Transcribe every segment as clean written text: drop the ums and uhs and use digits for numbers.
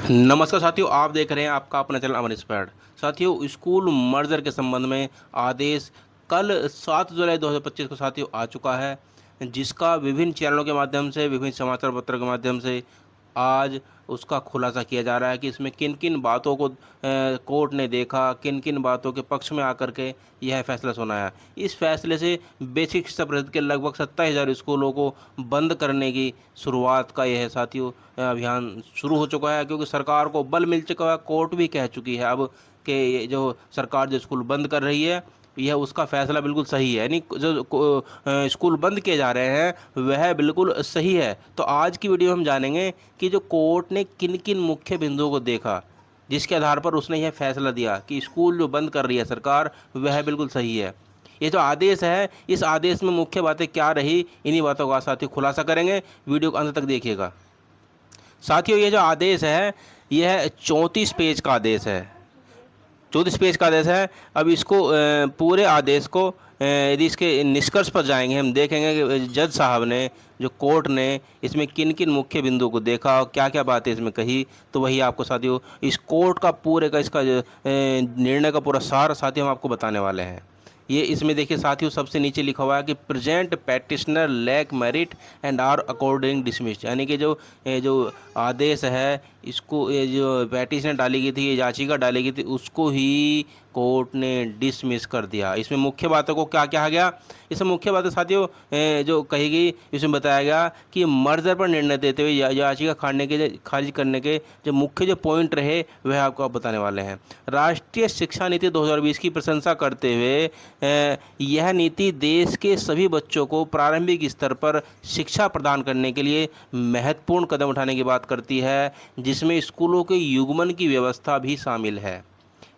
नमस्कार साथियों, आप देख रहे हैं आपका अपना चैनल अमन इंस्पायर्ड। साथियों, स्कूल मर्जर के संबंध में आदेश कल 7 जुलाई 2025 को साथियों आ चुका है, जिसका विभिन्न चैनलों के माध्यम से, विभिन्न समाचार पत्रों के माध्यम से आज उसका खुलासा किया जा रहा है कि इसमें किन किन बातों को कोर्ट ने देखा, किन किन बातों के पक्ष में आकर के यह फैसला सुनाया। इस फैसले से बेसिक शिक्षा परिषद के लगभग 27,000 स्कूलों को बंद करने की शुरुआत का यह साथियों अभियान शुरू हो चुका है, क्योंकि सरकार को बल मिल चुका है। कोर्ट भी कह चुकी है अब कि ये जो सरकार जो स्कूल बंद कर रही है, यह उसका फैसला बिल्कुल सही है। यानी जो स्कूल बंद किए जा रहे हैं वह बिल्कुल सही है। तो आज की वीडियो में हम जानेंगे कि जो कोर्ट ने किन किन मुख्य बिंदुओं को देखा, जिसके आधार पर उसने यह फैसला दिया कि स्कूल जो बंद कर रही है सरकार, वह बिल्कुल सही है। ये जो आदेश है, इस आदेश में मुख्य बातें क्या रही, इन्हीं बातों का साथियों खुलासा करेंगे। वीडियो को अंत तक देखिएगा। साथियों, ये जो आदेश है, यह 34 पेज का आदेश है। 34 पेज का आदेश है। अब इसको पूरे आदेश को यदि इसके निष्कर्ष पर जाएंगे, हम देखेंगे कि जज साहब ने, जो कोर्ट ने इसमें किन किन मुख्य बिंदुओं को देखा और क्या क्या बातें इसमें कही, तो वही आपको साथियों इस कोर्ट का पूरे का इसका जो निर्णय का पूरा सार साथियों हम आपको बताने वाले हैं। ये इसमें देखिए साथियों, सबसे नीचे लिखा हुआ है कि present petitioner lack merit and are according dismissed. यानी कि जो आदेश है, इसको ये जो पैटिशन डाली गई थी, ये याचिका डाली गई थी, उसको ही कोर्ट ने डिसमिस कर दिया। इसमें मुख्य बातों को क्या कहा गया, इसमें मुख्य बातें साथियों जो कही गई, इसमें बताया गया कि मर्जर पर निर्णय देते हुए याचिका खारिज करने के जो मुख्य जो पॉइंट रहे, वह आपको आप बताने वाले हैं। राष्ट्रीय शिक्षा नीति 2020 की प्रशंसा करते हुए यह नीति देश के सभी बच्चों को प्रारंभिक स्तर पर शिक्षा प्रदान करने के लिए महत्वपूर्ण कदम उठाने की बात करती है, जिसमें स्कूलों के युग्मन की व्यवस्था भी शामिल है।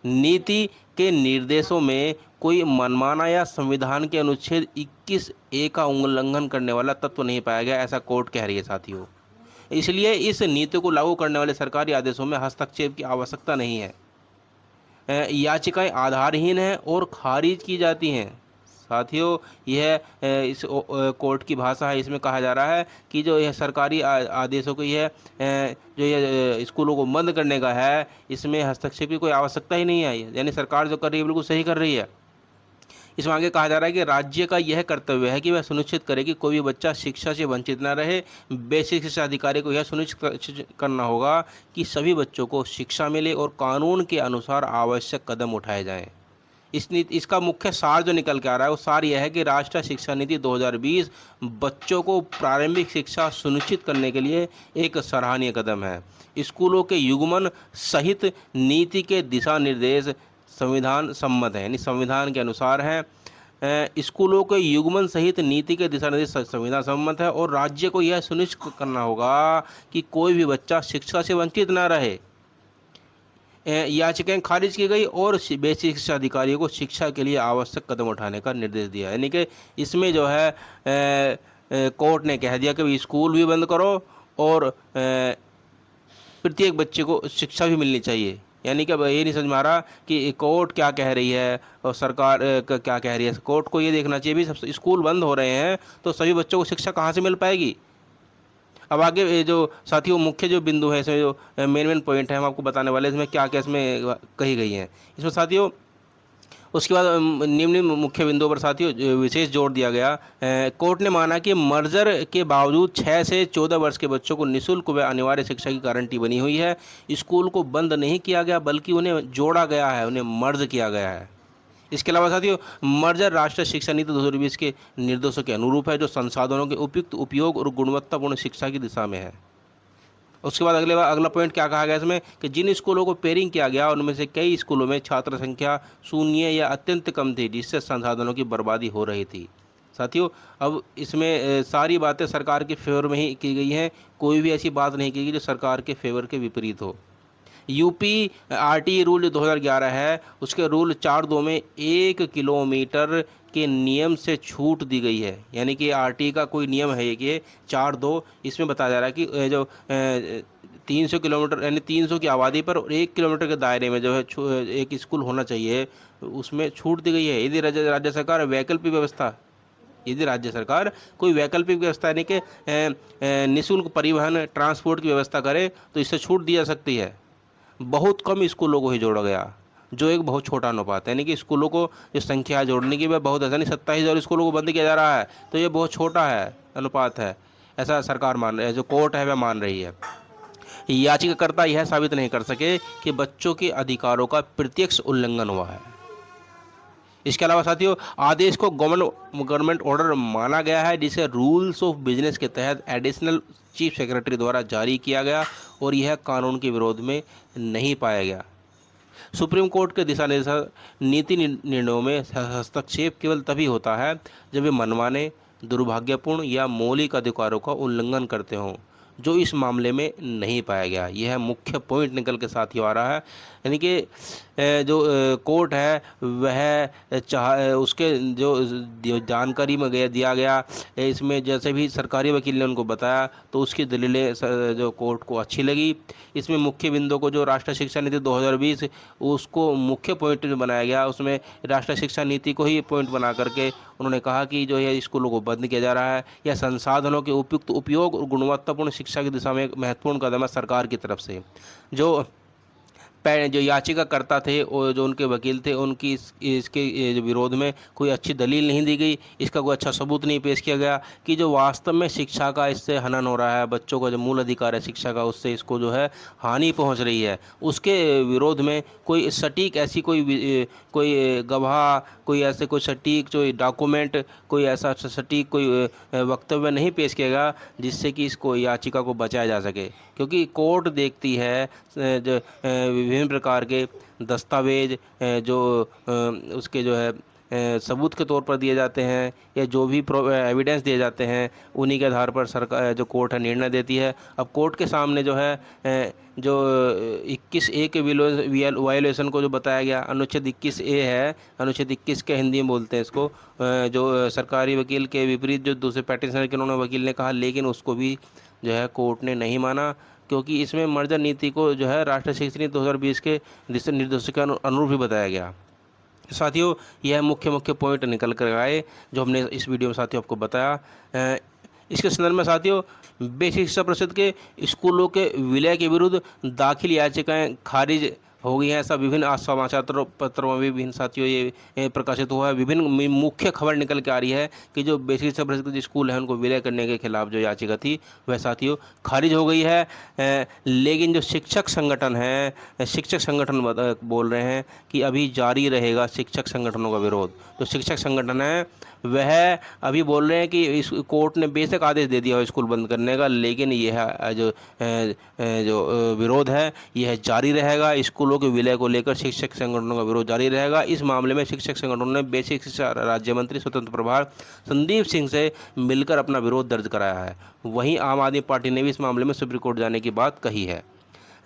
नीति के निर्देशों में कोई मनमाना या संविधान के अनुच्छेद 21(a) का उल्लंघन करने वाला तत्व नहीं पाया गया, ऐसा कोर्ट कह रही है साथियों। इसलिए इस नीति को लागू करने वाले सरकारी आदेशों में हस्तक्षेप की आवश्यकता नहीं है। याचिकाएं आधारहीन हैं और खारिज की जाती हैं। साथियों, यह इस कोर्ट की भाषा है। इसमें कहा जा रहा है कि जो यह सरकारी आदेशों को, यह जो यह स्कूलों को बंद करने का है, इसमें हस्तक्षेप की कोई आवश्यकता ही नहीं है। यानी सरकार जो कर रही है बिल्कुल सही कर रही है। इसमें आगे कहा जा रहा है कि राज्य का यह कर्तव्य है कि वह सुनिश्चित करे कि कोई भी बच्चा शिक्षा से वंचित न रहे। बेसिक शिक्षा अधिकारी को यह सुनिश्चित करना होगा कि सभी बच्चों को शिक्षा मिले और कानून के अनुसार आवश्यक कदम उठाए जाएं। इसका मुख्य सार जो निकल के आ रहा है, वो सार यह है कि राष्ट्रीय शिक्षा नीति 2020 बच्चों को प्रारंभिक शिक्षा सुनिश्चित करने के लिए एक सराहनीय कदम है। स्कूलों के युग्मन सहित नीति के दिशा निर्देश संविधान सम्मत है, यानी संविधान के अनुसार है। स्कूलों के युग्मन सहित नीति के दिशा निर्देश संविधान सम्मत है और राज्य को यह सुनिश्चित करना होगा कि कोई भी बच्चा शिक्षा से वंचित न रहे। याचिकाएं खारिज की गई और बेसिक शिक्षा अधिकारियों को शिक्षा के लिए आवश्यक कदम उठाने का निर्देश दिया। यानी कि इसमें जो है कोर्ट ने कह दिया कि स्कूल भी बंद करो और प्रत्येक बच्चे को शिक्षा भी मिलनी चाहिए। यानी कि अब ये नहीं समझ में आ रहा कि कोर्ट क्या कह रही है और सरकार क्या कह रही है। कोर्ट को ये देखना चाहिए भी, सब स्कूल बंद हो रहे हैं तो सभी बच्चों को शिक्षा कहाँ से मिल पाएगी। अब आगे जो साथियों मुख्य जो बिंदु है, इसमें जो मेन पॉइंट है, हम आपको बताने वाले हैं इसमें क्या क्या इसमें कही गई हैं। इसमें साथियों उसके बाद निम्न मुख्य बिंदुओं पर साथियों विशेष जोर दिया गया। कोर्ट ने माना कि मर्जर के बावजूद 6 से 14 वर्ष के बच्चों को निःशुल्क व अनिवार्य शिक्षा की गारंटी बनी हुई है। स्कूल को बंद नहीं किया गया, बल्कि उन्हें जोड़ा गया है, उन्हें मर्ज किया गया है। इसके अलावा साथियों मर्जर राष्ट्रीय शिक्षा नीति 2020 के निर्देशों के अनुरूप है, जो संसाधनों के उपयुक्त उपयोग और गुणवत्तापूर्ण शिक्षा की दिशा में है। उसके बाद अगला पॉइंट क्या कहा गया इसमें कि जिन स्कूलों को पेयरिंग किया गया, उनमें से कई स्कूलों में छात्र संख्या शून्य या अत्यंत कम थी, जिससे संसाधनों की बर्बादी हो रही थी। साथियों, अब इसमें सारी बातें सरकार के फेवर में ही की गई हैं। कोई भी ऐसी बात नहीं की गई जो सरकार के फेवर के विपरीत हो। यूपी आरटी रूल जो 2011 है, उसके रूल 4(2) में 1 किलोमीटर के नियम से छूट दी गई है। यानी कि आरटी का कोई नियम है कि 4(2), इसमें बताया जा रहा है कि जो 300 किलोमीटर यानी 300 की आबादी पर 1 किलोमीटर के दायरे में जो है एक स्कूल होना चाहिए, उसमें छूट दी गई है। यदि राज्य सरकार वैकल्पिक व्यवस्था यदि राज्य सरकार कोई वैकल्पिक व्यवस्था यानी कि निःशुल्क परिवहन ट्रांसपोर्ट की व्यवस्था करे तो इससे छूट दी जा सकती है। बहुत कम स्कूलों को ही जोड़ा गया, जो एक बहुत छोटा अनुपात है, यानी कि स्कूलों को जो संख्या है जोड़ने की वह बहुत ऐसा नहीं, 27,000 स्कूलों को बंद किया जा रहा है, तो ये बहुत छोटा है अनुपात है, ऐसा सरकार मान रही है, जो कोर्ट है वह मान रही है। याचिकाकर्ता यह साबित नहीं कर सके कि बच्चों के अधिकारों का प्रत्यक्ष उल्लंघन हुआ है। इसके अलावा साथियों, आदेश को गवर्नमेंट ऑर्डर माना गया है, जिसे रूल्स ऑफ बिजनेस के तहत एडिशनल चीफ सेक्रेटरी द्वारा जारी किया गया और यह कानून के विरोध में नहीं पाया गया। सुप्रीम कोर्ट के दिशा निर्देश नीति निर्णयों में हस्तक्षेप केवल तभी होता है जब वे मनमाने, दुर्भाग्यपूर्ण या मौलिक अधिकारों का उल्लंघन करते हों, जो इस मामले में नहीं पाया गया। यह मुख्य पॉइंट निकल के साथ ही आ रहा है, यानी कि जो कोर्ट है वह उसके जो जानकारी में दिया गया, इसमें जैसे भी सरकारी वकील ने उनको बताया तो उसकी दलीलें जो कोर्ट को अच्छी लगी। इसमें मुख्य बिंदु को जो राष्ट्रीय शिक्षा नीति 2020 उसको मुख्य पॉइंट जो बनाया गया, उसमें राष्ट्रीय शिक्षा नीति को ही पॉइंट बना करके उन्होंने कहा कि जो है स्कूलों को बंद किया जा रहा है, या संसाधनों के उपयुक्त उपयोग और गुणवत्तापूर्ण शिक्षा की दिशा में एक महत्वपूर्ण कदम है सरकार की तरफ से। जो याचिकाकर्ता थे और जो उनके वकील थे, उनकी इसके जो विरोध में कोई अच्छी दलील नहीं दी गई, इसका कोई अच्छा सबूत नहीं पेश किया गया कि जो वास्तव में शिक्षा का इससे हनन हो रहा है, बच्चों का जो मूल अधिकार है शिक्षा का, उससे इसको जो है हानि पहुंच रही है, उसके विरोध में कोई सटीक ऐसी कोई गवाह, कोई ऐसे कोई सटीक जो डॉक्यूमेंट, कोई ऐसा सटीक कोई वक्तव्य नहीं पेश किया गया जिससे कि इसको याचिका को बचाया जा सके। क्योंकि कोर्ट देखती है जो विभिन्न प्रकार के दस्तावेज जो उसके जो है सबूत के तौर पर दिए जाते हैं, या जो भी एविडेंस दिए जाते हैं, उन्हीं के आधार पर सरकार जो कोर्ट है निर्णय देती है। अब कोर्ट के सामने जो है जो 21A के वायलेशन को जो बताया गया, अनुच्छेद 21A है, अनुच्छेद 21 के हिंदी में बोलते हैं इसको, जो सरकारी वकील के विपरीत जो दूसरे पैटिशनर के उन्होंने वकील ने कहा, लेकिन उसको भी जो है कोर्ट ने नहीं माना, क्योंकि इसमें मर्जर नीति को जो है राष्ट्रीय शिक्षा नीति 2020 के दिशा निर्देशों के अनुरूप ही बताया गया। साथियों, यह मुख्य पॉइंट निकल कर आए जो हमने इस वीडियो में साथियों आपको बताया। इसके संदर्भ में साथियों, बेसिक शिक्षा परिषद के स्कूलों के विलय के विरुद्ध दाखिल याचिकाएं खारिज हो गई हैं, ऐसा विभिन्न आज समाचार पत्रों में भी विभिन्न साथियों ये प्रकाशित हुआ है। विभिन्न मुख्य खबर निकल के आ रही है कि जो बेसिक शिक्षा परिषद के जो स्कूल हैं उनको विलय करने के खिलाफ जो याचिका थी वह साथियों खारिज हो गई है। लेकिन जो शिक्षक संगठन है, शिक्षक संगठन बोल रहे हैं कि अभी जारी रहेगा शिक्षक संगठनों का विरोध। तो शिक्षक संगठन है वह अभी बोल रहे हैं कि इस कोर्ट ने बेशक आदेश दे दिया हो स्कूल बंद करने का, लेकिन यह जो विरोध है यह जारी रहेगा। स्कूलों के विलय को लेकर शिक्षक संगठनों का विरोध जारी रहेगा। इस मामले में शिक्षक संगठनों ने बेसिक शिक्षा राज्य मंत्री स्वतंत्र प्रभार संदीप सिंह से मिलकर अपना विरोध दर्ज कराया है। वहीं आम आदमी पार्टी ने भी इस मामले में सुप्रीम कोर्ट जाने की बात कही है।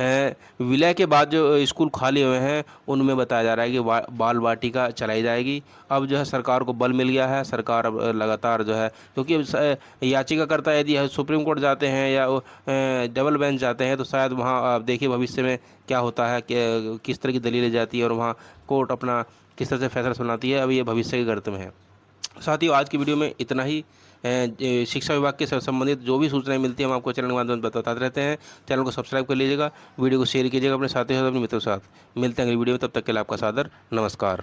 विलय के बाद जो स्कूल खाली हुए हैं उनमें बताया जा रहा है कि बाल वाटिका चलाई जाएगी। अब जो है सरकार को बल मिल गया है, सरकार अब लगातार जो है, क्योंकि याचिकाकर्ता यदि सुप्रीम कोर्ट जाते हैं या डबल बेंच जाते हैं तो शायद वहाँ आप देखिए भविष्य में क्या होता है, कि किस तरह की दलीलें जाती है और वहाँ कोर्ट अपना किस तरह से फैसला सुनाती है। अब ये भविष्य के गर्त में है। साथियों, आज की वीडियो में इतना ही। शिक्षा विभाग के संबंधित जो भी सूचनाएं मिलती हैं हम आपको चैनल के माध्यम से बताते रहते हैं। चैनल को सब्सक्राइब कर लीजिएगा, वीडियो को शेयर कीजिएगा अपने साथियों के साथ, अपने मित्रों के साथ। मिलते हैं अगली वीडियो में, तब तक के लिए आपका सादर नमस्कार।